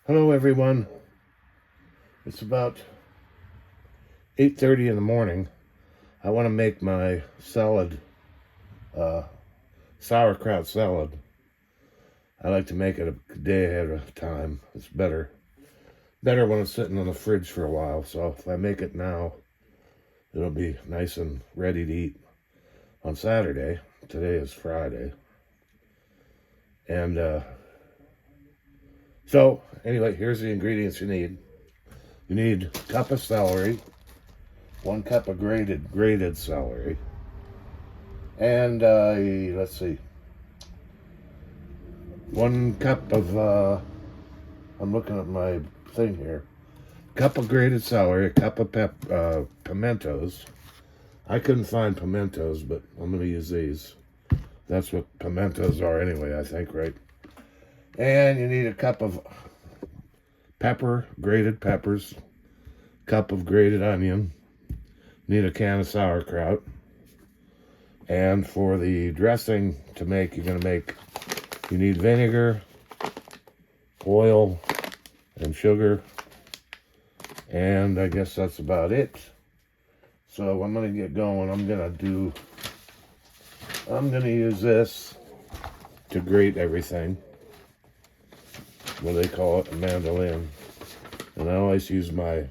Hello everyone. It's about 8:30 in the morning. I want to make my salad, uh, sauerkraut salad. I like to make it a day ahead of time. It's better when it's sitting in the fridge for a while. So if I make it now, it'll be nice and ready to eat on Saturday. Today is Friday. And so anyway, here's the ingredients you need. You need a cup of celery, 1 cup of grated celery, and let's see, 1 cup of I'm looking at my thing here. Cup of grated celery, a cup of pimentos. I couldn't find pimentos, but I'm going to use these. That's what pimentos are anyway, I think, right? And you need a cup of grated peppers, cup of grated onion. Need a can of sauerkraut. And for the dressing to make, you need vinegar, oil, and sugar. And I guess that's about it. So I'm going to get going. I'm going to use this to grate everything. What do they call it? A mandolin. And I always use my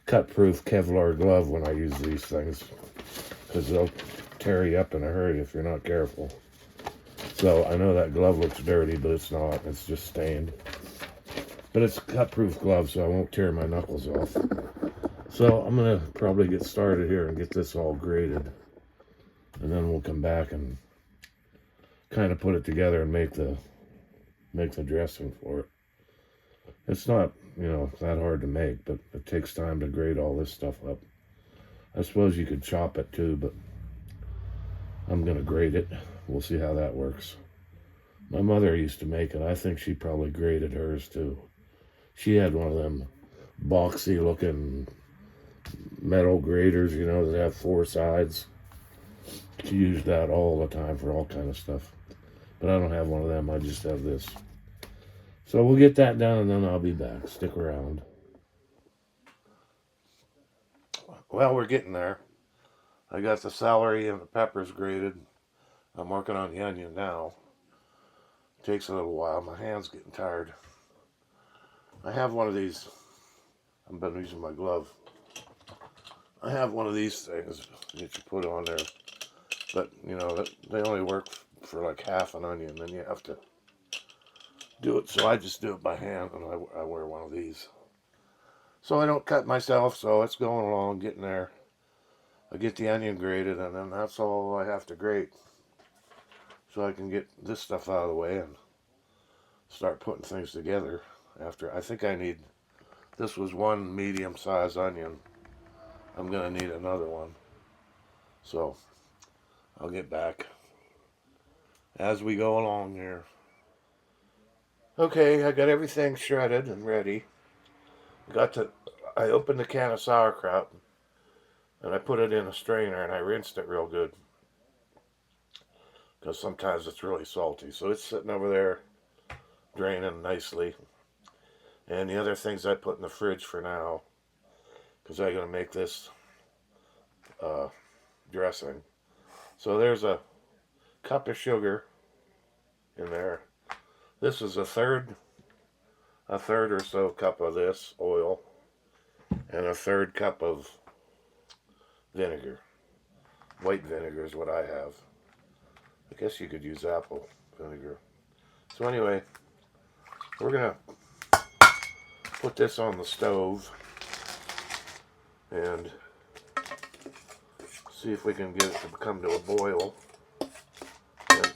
cut-proof Kevlar glove when I use these things, because they'll tear you up in a hurry if you're not careful. So I know that glove looks dirty, but it's not. It's just stained. But it's a cut-proof glove, so I won't tear my knuckles off. So I'm going to probably get started here and get this all grated. And then we'll come back and kind of put it together and make the dressing for it. It's not, that hard to make, but it takes time to grate all this stuff up. I suppose you could chop it too, but I'm going to grate it. We'll see how that works. My mother used to make it. I think she probably grated hers too. She had one of them boxy looking metal graters, that have 4 sides. She used that all the time for all kind of stuff. But I don't have one of them. I just have this. So we'll get that done and then I'll be back. Stick around. Well, we're getting there. I got the celery and the peppers grated. I'm working on the onion now. It takes a little while. My hand's getting tired. I have one of these. I've been using my glove. I have one of these things that you put on there. But, they only work for like half an onion. Then you have to do it. So I just do it by hand, and I wear one of these. So I don't cut myself, so it's going along, getting there. I get the onion grated, and then that's all I have to grate. So I can get this stuff out of the way and start putting things together. I think this was 1 medium-sized onion. I'm going to need another one. So I'll get back as we go along here. Okay, I got everything shredded and ready. I opened the can of sauerkraut and I put it in a strainer and I rinsed it real good, because sometimes it's really salty. So it's sitting over there draining nicely. And the other things I put in the fridge for now, because I'm going to make this dressing. So there's a cup of sugar in there. This is a third or so cup of this oil, and a 1/3 cup of vinegar. White vinegar is what I have. I guess you could use apple vinegar. So anyway, we're going to put this on the stove and see if we can get it to come to a boil and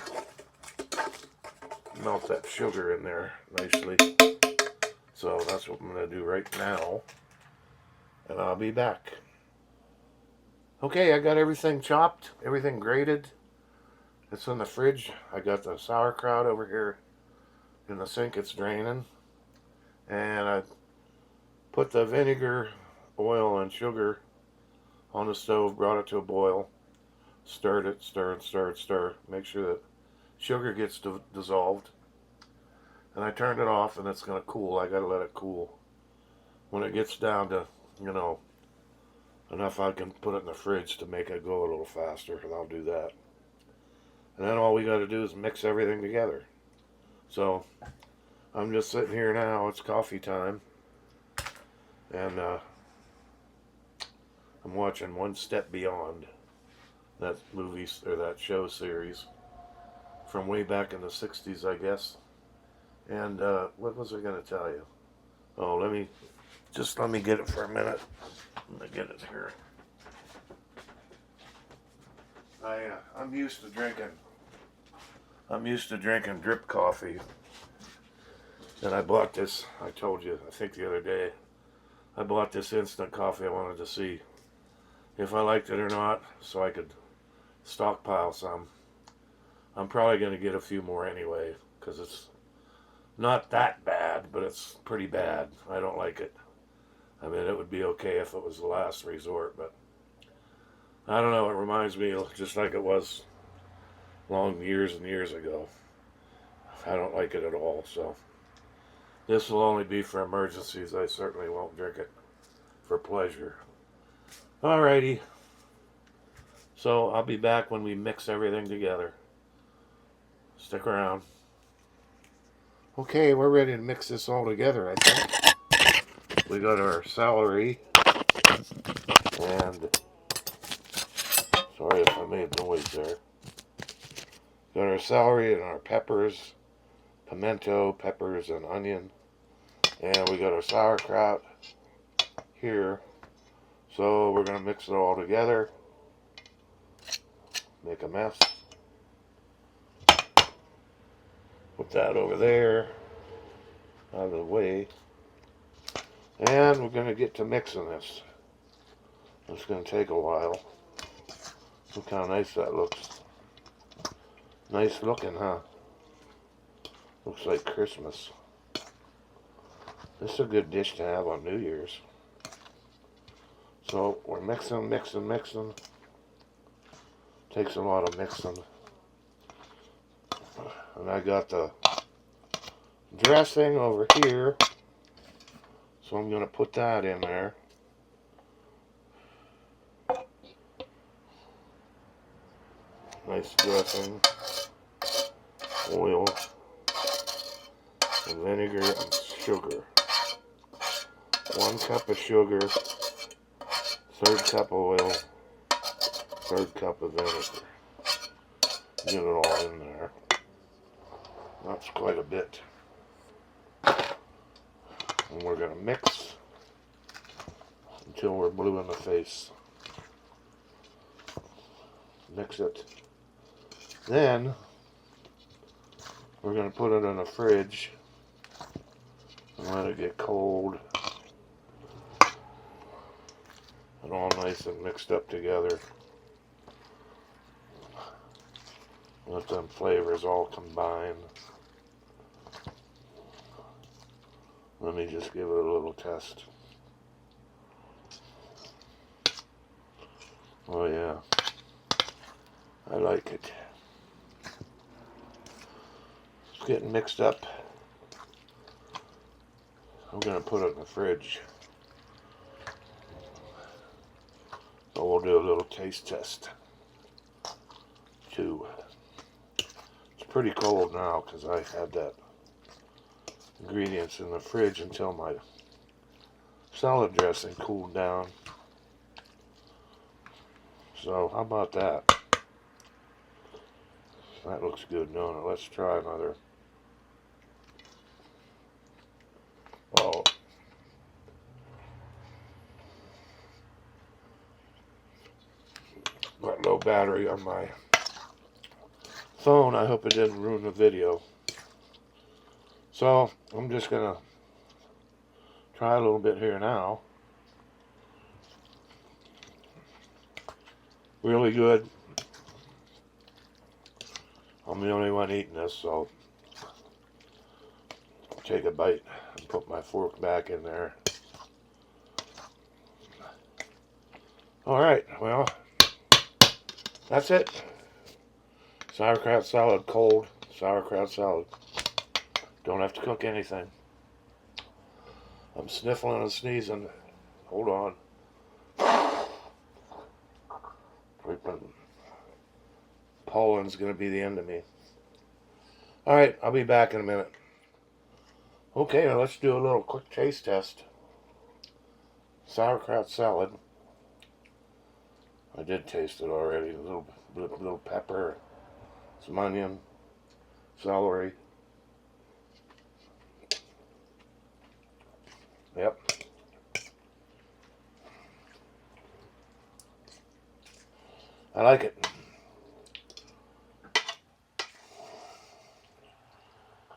melt that sugar in there nicely. So that's what I'm going to do right now, and I'll be back. Okay, I got everything chopped, everything grated. It's in the fridge. I got the sauerkraut over here in the sink. It's draining. And I put the vinegar, oil, and sugar on the stove, brought it to a boil, stirred it, stir. Make sure that sugar gets dissolved. And I turned it off, and it's going to cool. I got to let it cool. When it gets down to, you know, enough, I can put it in the fridge to make it go a little faster, and I'll do that. And then all we got to do is mix everything together. So I'm just sitting here now. It's coffee time. And I'm watching One Step Beyond, that movie or that show series from way back in the 60s, I guess. And what was I going to tell you? Oh, let me get it for a minute. Let me get it here. I'm used to drinking drip coffee. And I bought this, I told you, I think the other day, I bought this instant coffee. I wanted to see if I liked it or not, so I could stockpile some. I'm probably going to get a few more anyway, because it's not that bad, but it's pretty bad. I don't like it. I mean, it would be okay if it was the last resort, but I don't know. It reminds me just like it was long years and years ago. I don't like it at all, so this will only be for emergencies. I certainly won't drink it for pleasure. Alrighty. So I'll be back when we mix everything together. Stick around. Okay, we're ready to mix this all together, I think. We got our celery, and sorry if I made noise there. Got our celery and our peppers, pimento, peppers, and onion. And we got our sauerkraut here. So we're going to mix it all together. Make a mess. Put that over there, out of the way. And we're going to get to mixing this. It's going to take a while. Look how nice that looks. Nice looking, huh? Looks like Christmas. This is a good dish to have on New Year's. So we're mixing. Takes a lot of mixing. And I got the dressing over here. So I'm going to put that in there. Nice dressing. Oil. And vinegar and sugar. 1 cup of sugar. 1/3 cup of oil. 1/3 cup of vinegar. Get it all in there. That's quite a bit. And we're going to mix until we're blue in the face. Mix it. Then we're going to put it in the fridge and let it get cold and all nice and mixed up together. Let them flavors all combine. Let me just give it a little test. Oh yeah, I like it. It's getting mixed up. I'm going to put it in the fridge. So we'll do a little taste test too. It's pretty cold now because I had that ingredients in the fridge until my salad dressing cooled down. So how about that? That looks good, don't it? Let's try another. Oh. Got low battery on my phone. I hope it didn't ruin the video. So I'm just gonna try a little bit here now. Really good. I'm the only one eating this, so I'll take a bite and put my fork back in there. Alright, well, that's it. Sauerkraut salad, cold sauerkraut salad. Don't have to cook anything. I'm sniffling and sneezing. Hold on. Pollen's going to be the end of me. Alright, I'll be back in a minute. Okay, now let's do a little quick taste test. Sauerkraut salad. I did taste it already. A little pepper, some onion, celery. Yep. I like it.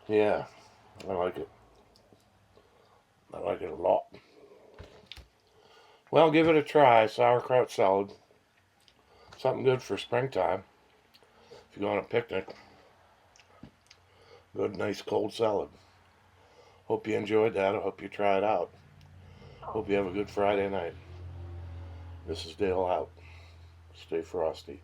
Yeah, I like it. I like it a lot. Well, give it a try. Sauerkraut salad. Something good for springtime. If you go on a picnic. Good, nice cold salad. Hope you enjoyed that. I hope you try it out. Hope you have a good Friday night. This is Dale out. Stay frosty.